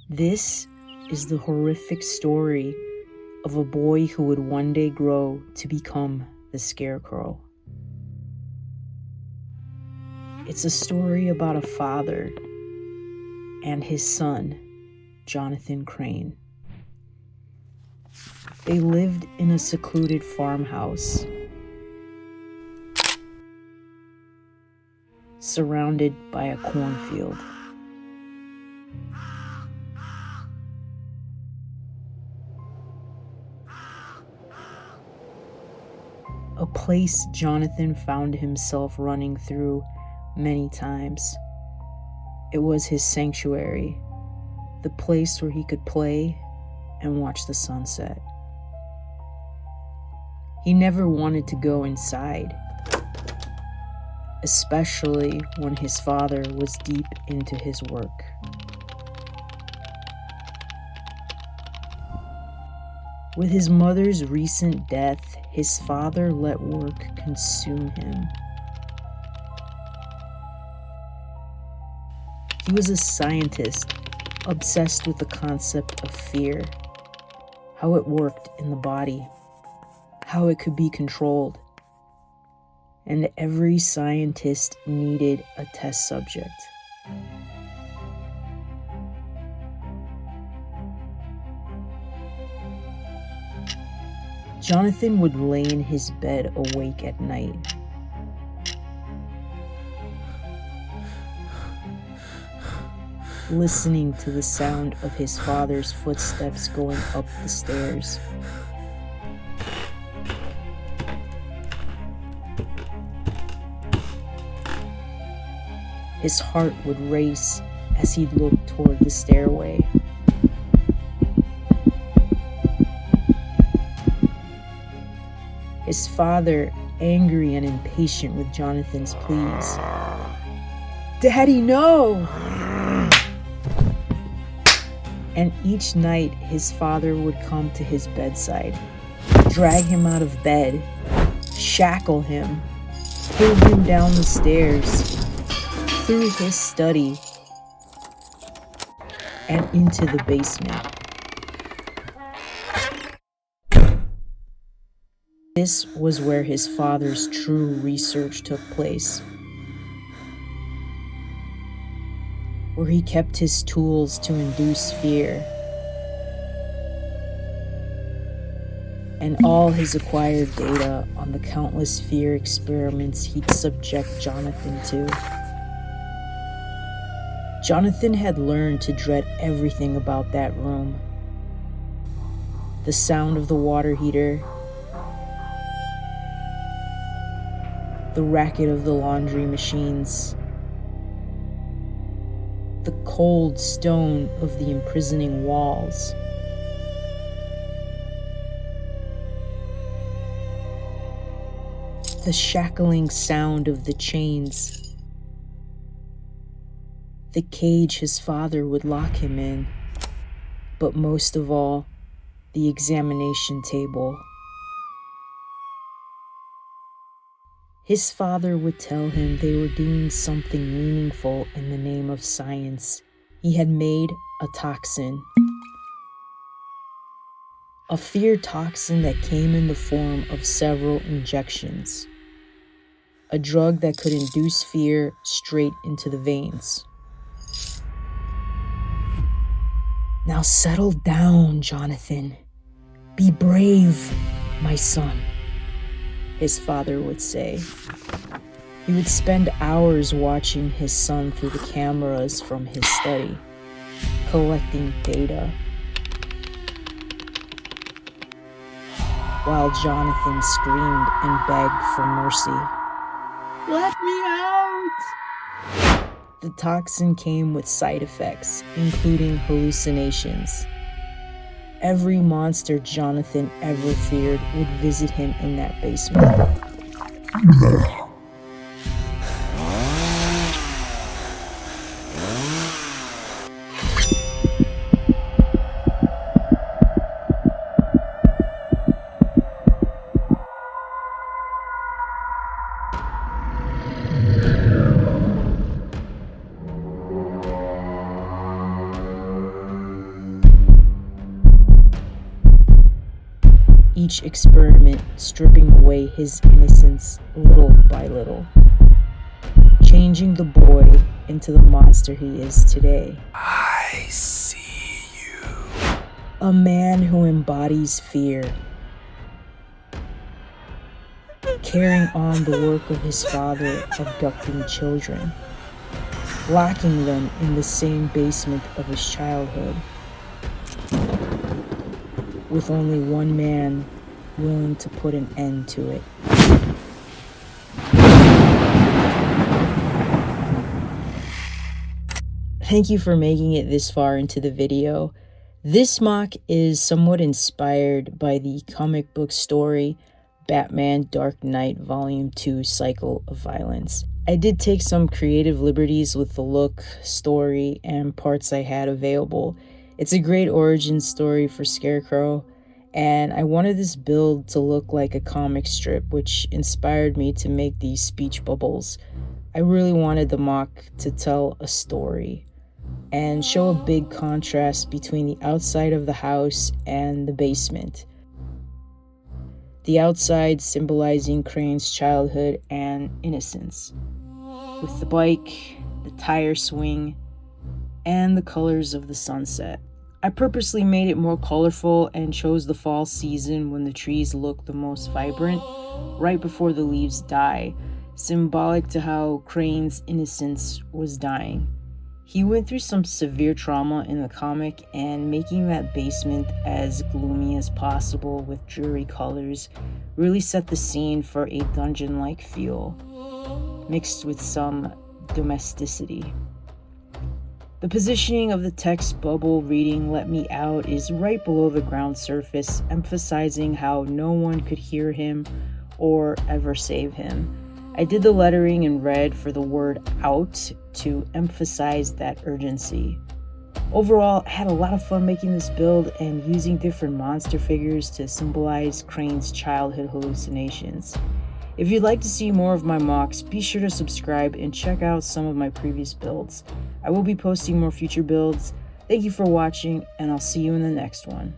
This is the horrific story of a boy who would one day grow to become the Scarecrow. It's a story about a father and his son, Jonathan Crane. They lived in a secluded farmhouse, surrounded by a cornfield. A place Jonathan found himself running through many times. It was his sanctuary, the place where he could play and watch the sunset. He never wanted to go inside, especially when his father was deep into his work. With his mother's recent death, his father let work consume him. He was a scientist, obsessed with the concept of fear, how it worked in the body, how it could be controlled, and every scientist needed a test subject. Jonathan would lay in his bed awake at night. Listening to the sound of his father's footsteps going up the stairs. His heart would race as he looked toward the stairway. His father, angry and impatient with Jonathan's pleas. "Daddy, no!" And each night, his father would come to his bedside, drag him out of bed, shackle him, pull him down the stairs, through his study, and into the basement. This was where his father's true research took place, where he kept his tools to induce fear, and all his acquired data on the countless fear experiments he'd subject Jonathan to. Jonathan had learned to dread everything about that room. The sound of the water heater, the racket of the laundry machines, the cold stone of the imprisoning walls. The shackling sound of the chains. The cage his father would lock him in. But most of all, the examination table. His father would tell him they were doing something meaningful in the name of science. He had made a toxin. A fear toxin that came in the form of several injections. A drug that could induce fear straight into the veins. "Now settle down, Jonathan. Be brave, my son," his father would say. He would spend hours watching his son through the cameras from his study, collecting data, while Jonathan screamed and begged for mercy. "Let me out!" The toxin came with side effects, including hallucinations. Every monster Jonathan ever feared would visit him in that basement. each experiment stripping away his innocence little by little, changing the boy into the monster he is today. I see you. A man who embodies fear, carrying on the work of his father abducting children, locking them in the same basement of his childhood, with only one man willing to put an end to it. Thank you for making it this far into the video. This MOC is somewhat inspired by the comic book story Batman Dark Knight Volume 2 Cycle of Violence. I did take some creative liberties with the look, story, and parts I had available. It's a great origin story for Scarecrow, and I wanted this build to look like a comic strip, which inspired me to make these speech bubbles. I really wanted the MOC to tell a story and show a big contrast between the outside of the house and the basement. The outside symbolizing Crane's childhood and innocence, with the bike, the tire swing, and the colors of the sunset. I purposely made it more colorful and chose the fall season when the trees look the most vibrant, right before the leaves die, symbolic to how Crane's innocence was dying. He went through some severe trauma in the comic, and making that basement as gloomy as possible with dreary colors really set the scene for a dungeon-like feel, mixed with some domesticity. The positioning of the text bubble reading "Let Me Out" is right below the ground surface, emphasizing how no one could hear him or ever save him. I did the lettering in red for the word "out" to emphasize that urgency. Overall, I had a lot of fun making this build and using different monster figures to symbolize Crane's childhood hallucinations. If you'd like to see more of my MOCs, be sure to subscribe and check out some of my previous builds. I will be posting more future builds. Thank you for watching, and I'll see you in the next one.